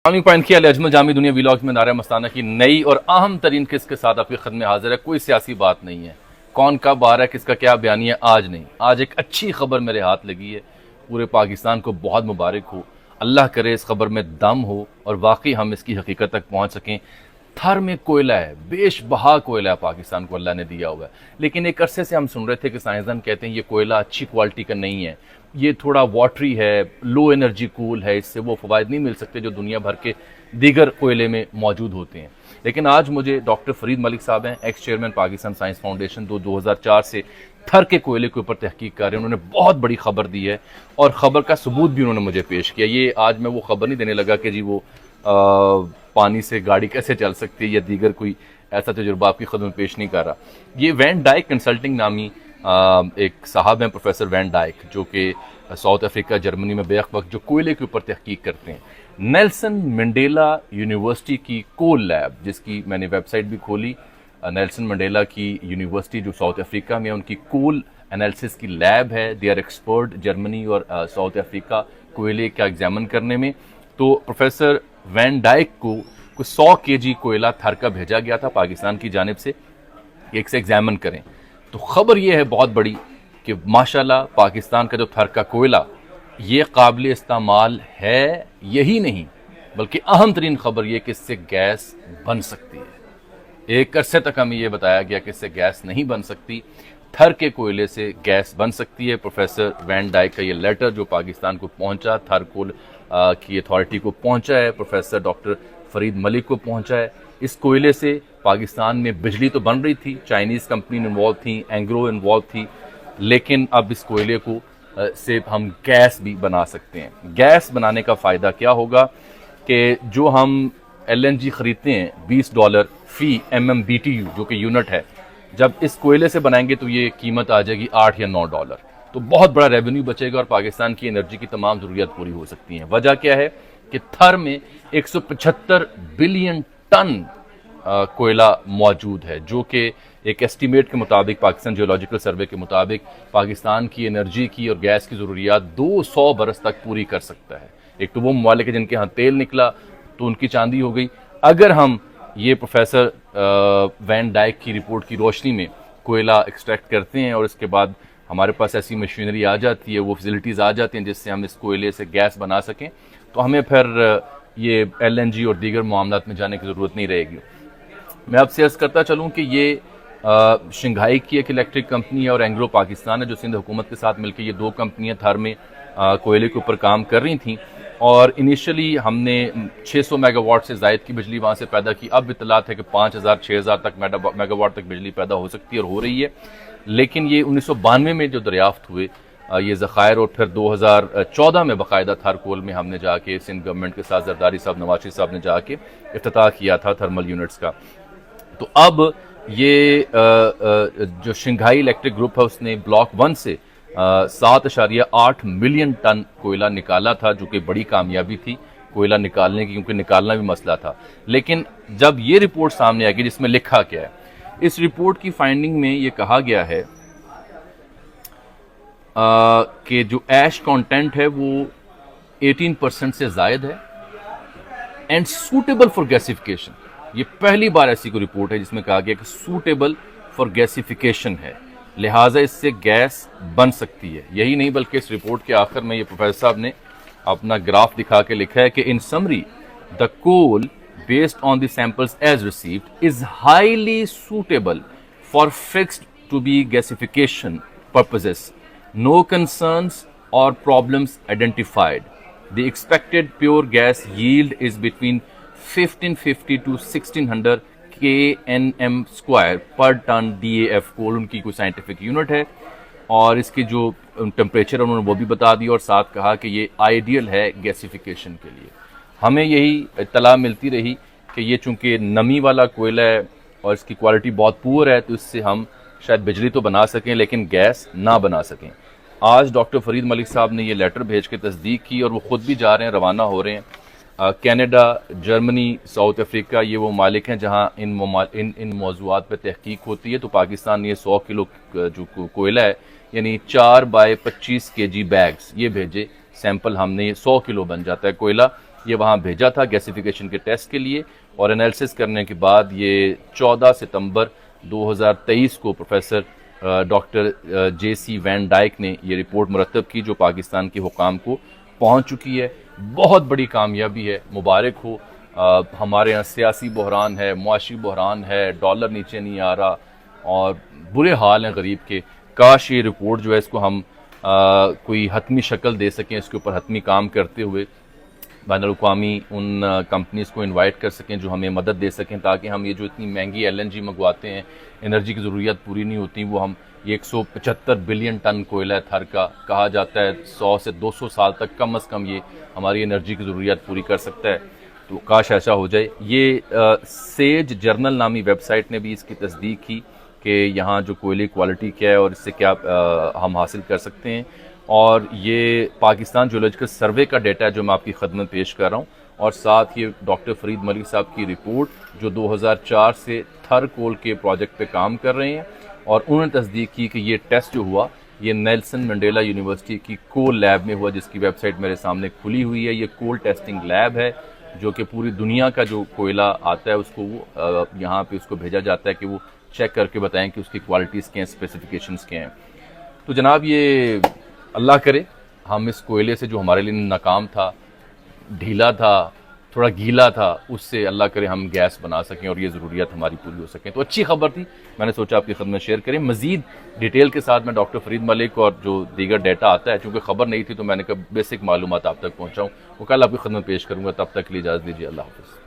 Point किया अजमल जामी दुनिया vlogs में नारा मस्ताना की नई और अहम तरीन किस्त के साथ आपकी खदमत हाजिर है। कोई सियासी बात नहीं है, कौन कब आ रहा है, किसका क्या बयानिया आज नहीं, आज एक अच्छी खबर मेरे हाथ लगी है। पूरे पाकिस्तान को बहुत मुबारक हो, अल्लाह करे इस खबर में दम हो और वाकई हम इसकी हकीकत तक पहुँच सकें। थर में कोयला है, बेशबहा कोयला है पाकिस्तान को अल्लाह ने दिया हुआ है, लेकिन एक अरसे से हम सुन रहे थे कि साइंसदान कहते हैं ये कोयला अच्छी क्वालिटी का नहीं है, ये थोड़ा वाटरी है, लो एनर्जी कूल है, इससे वो फ़वाइद नहीं मिल सकते जो दुनिया भर के दीगर कोयले में मौजूद होते हैं। लेकिन आज मुझे डॉक्टर फरीद मलिक साहब हैं, x chairman Pakistan science foundation, 2004 से थर के कोयले के ऊपर तहकीक कर रहे हैं। उन्होंने बहुत बड़ी खबर दी है और ख़बर का सबूत भी उन्होंने मुझे पेश किया। ये आज मैं वो खबर नहीं देने लगा कि जी वो पानी से गाड़ी कैसे चल सकती है या दीगर कोई ऐसा तजुर्बा आपकी खदमत में पेश नहीं कर रहा। ये वैन डाइक कंसल्टिंग नामी एक साहब हैं, प्रोफेसर वैन डाइक, जो कि साउथ अफ्रीका जर्मनी में बेक वक्त जो कोयले के ऊपर तहकीक करते हैं। नेल्सन मंडेला यूनिवर्सिटी की कोल लैब, जिसकी मैंने वेबसाइट भी खोली, नेल्सन मंडेला की यूनिवर्सिटी जो साउथ अफ्रीका में, उनकी कोल एनालिसिस की लैब है। दे आर एक्सपर्ट जर्मनी और साउथ अफ्रीका कोयले का एग्जामिन करने में। तो प्रोफेसर वैन डाइक को कुछ 100 kg कोयला थर का भेजा गया था पाकिस्तान की जानिब से, एक से एग्जामिन करें। तो खबर यह है बहुत बड़ी कि माशाल्लाह पाकिस्तान का जो थर का कोयला ये काबिल इस्तेमाल है, यही नहीं बल्कि अहम तरीन खबर यह कि इससे गैस बन सकती है। एक अरसे तक हमें यह बताया गया कि इससे गैस नहीं बन सकती, थर के कोयले से गैस बन सकती है। प्रोफेसर वैन डाइक का ये लेटर जो पाकिस्तान को पहुंचा, थर कोल की अथॉरिटी को पहुंचा है, प्रोफेसर डॉक्टर फरीद मलिक को पहुंचा है। इस कोयले से पाकिस्तान में बिजली तो बन रही थी, चाइनीज़ कंपनी इन्वॉल्व थी, एंग्रो इन्वॉल्व थी, लेकिन अब इस कोयले को से हम गैस भी बना सकते हैं। गैस बनाने का फ़ायदा क्या होगा कि जो हम LNG ख़रीदते हैं $20 फ़ी MMBTU जो कि यूनिट है, जब इस कोयले से बनाएंगे तो ये कीमत आ जाएगी $8 या $9। तो बहुत बड़ा रेवेन्यू बचेगा और पाकिस्तान की एनर्जी की तमाम ज़रूरियात पूरी हो सकती हैं। वजह क्या है कि थर में 175 बिलियन टन कोयला मौजूद है, जो कि एक एस्टीमेट के मुताबिक, पाकिस्तान जियोलॉजिकल सर्वे के मुताबिक, पाकिस्तान की एनर्जी की और गैस की ज़रूरियात 200 बरस तक पूरी कर सकता है। एक तो वो ममालिक जिनके यहाँ तेल निकला तो उनकी चांदी हो गई। अगर हम ये प्रोफेसर वैन डाइक की रिपोर्ट की रोशनी में कोयला एक्सट्रैक्ट करते हैं और इसके बाद हमारे पास ऐसी मशीनरी आ जाती है, वो फैसिलिटीज़ आ जाती हैं जिससे हम इस कोयले से गैस बना सकें, तो हमें फिर ये LNG और दीगर मामलात में जाने की ज़रूरत नहीं रहेगी। मैं आपसे अर्ज़ करता चलूँ कि ये शंघाई की एक इलेक्ट्रिक कंपनी है और एंग्लो पाकिस्तान है, जो सिंध हुकूमत के साथ मिलकर ये दो कंपनियां थर में कोयले के ऊपर काम कर रही थीं। और इनिशियली हमने 600 मेगावाट से ज़ायद की बिजली वहाँ से पैदा की। अब इतलात है कि 5000 6000 तक मेगावाट तक बिजली पैदा हो सकती है और हो रही है। लेकिन ये 1992 में जो दरियाफ्त हुए ये ज़खायर, और फिर 2014 में बाकायदा थर कोल में हमने जाके सिंध गवर्नमेंट के साथ जरदारी साहब, नवाज शरीफ साहब ने जाके इफ्तिताह किया था थर्मल यूनिट्स का। तो अब ये जो शंघाई इलेक्ट्रिक ग्रुप है उसने ब्लॉक 1 से 7.8 मिलियन टन कोयला निकाला था, जो कि बड़ी कामयाबी थी कोयला निकालने की, क्योंकि निकालना भी मसला था। लेकिन जब ये रिपोर्ट सामने आएगी जिसमें लिखा क्या है, इस रिपोर्ट की फाइंडिंग में ये कहा गया है कि जो ऐश कंटेंट है वो 18% से ज़ायद है एंड सूटेबल फॉर गैसिफिकेशन। ये पहली बार ऐसी कोई रिपोर्ट है जिसमें कहा गया कि सूटेबल फॉर गैसिफिकेशन है, लिहाजा इससे गैस बन सकती है। यही नहीं बल्कि इस रिपोर्ट के आखिर में ये प्रोफेसर साहब ने अपना ग्राफ दिखा के लिखा है कि in summary the coal based on the samples as received is highly suitable for fixed to be gasification purposes, no concerns और problems identified. The expected pure gas yield is between 1550 to 1600 kNm square per ton DAF। Coal उनकी कोई scientific unit है और इसके जो temperature उन्होंने वो भी बता दिया और साथ कहा कि ये आइडियल है गैसिफिकेशन के लिए। हमें यही इत्तला मिलती रही कि ये चूँकि नमी वाला कोयला है और इसकी क्वालिटी बहुत पुअर है, तो इससे हम शायद बिजली तो बना सकें लेकिन गैस ना बना सकें। आज डॉक्टर फरीद मलिक साहब ने ये लेटर भेज के तस्दीक की और वो ख़ुद भी जा रहे हैं, रवाना हो रहे हैं। कनाडा, जर्मनी, साउथ अफ्रीका, ये वो मालिक हैं जहां इन मौज़ूआत पे तहकीक होती है। तो पाकिस्तान ने 100 किलो जो कोयला है, यानी 4 बाय 25 kg बैग्स ये भेजे सैंपल। हमने 100 किलो बन जाता है कोयला, یہ وہاں بھیجا تھا گیسیفیکیشن کے ٹیسٹ کے لیے، اور انالیسس کرنے کے بعد یہ 14 ستمبر 2023 کو professor doctor J see Van Dijk نے یہ رپورٹ مرتب کی، جو پاکستان کے حکام کو پہنچ چکی ہے۔ بہت بڑی کامیابی ہے، مبارک ہو۔ ہمارے یہاں سیاسی بحران ہے، معاشی بحران ہے، ڈالر نیچے نہیں آ رہا اور برے حال ہیں غریب کے۔ کاش یہ رپورٹ جو ہے اس کو ہم کوئی حتمی شکل دے سکیں، اس کے اوپر حتمی کام کرتے ہوئے بین الاقوامی ان کمپنیز کو انوائٹ کر سکیں جو ہمیں مدد دے سکیں، تاکہ ہم یہ جو اتنی مہنگی LNG منگواتے ہیں، انرجی کی ضروریات پوری نہیں ہوتی، وہ ہم یہ 175 بلین ٹن کوئلہ ہے تھر کا، کہا جاتا ہے 100 سے 200 سال تک کم از کم یہ ہماری انرجی کی ضروریات پوری کر سکتا ہے، تو کاش ایسا ہو جائے۔ یہ سیج جرنل نامی ویب سائٹ نے بھی اس کی تصدیق کی کہ یہاں جو کوئلے کوالٹی کیا ہے اور اس سے کیا ہم حاصل کر سکتے ہیں، اور یہ پاکستان جیولوجیکل سروے کا ڈیٹا ہے جو میں آپ کی خدمت پیش کر رہا ہوں، اور ساتھ یہ ڈاکٹر فرید ملک صاحب کی رپورٹ جو 2004 سے تھر کول کے پروجیکٹ پہ کام کر رہے ہیں، اور انہوں نے تصدیق کی کہ یہ ٹیسٹ جو ہوا یہ نیلسن منڈیلا یونیورسٹی کی کول لیب میں ہوا، جس کی ویب سائٹ میرے سامنے کھلی ہوئی ہے۔ یہ کول ٹیسٹنگ لیب ہے جو کہ پوری دنیا کا جو کوئلہ آتا ہے اس کو وہ یہاں پہ اس کو بھیجا جاتا ہے کہ وہ چیک کر کے بتائیں کہ اس کی کوالٹیز کیا ہیں، اسپیسیفیکیشنز کیا ہیں۔ تو جناب یہ اللہ کرے ہم اس کوئلے سے جو ہمارے لیے ناکام تھا، ڈھیلا تھا، تھوڑا گیلا تھا، اس سے اللہ کرے ہم گیس بنا سکیں اور یہ ضروریات ہماری پوری ہو سکیں۔ تو اچھی خبر تھی، میں نے سوچا آپ کی خدمت شیئر کریں۔ مزید ڈیٹیل کے ساتھ میں ڈاکٹر فرید ملک اور جو دیگر ڈیٹا آتا ہے، چونکہ خبر نہیں تھی تو میں نے کہا بیسک معلومات آپ تک پہنچاؤں، وہ کل آپ کی خدمت پیش کروں گا۔ تب تک کے لیے اجازت دیجیے، اللہ حافظ۔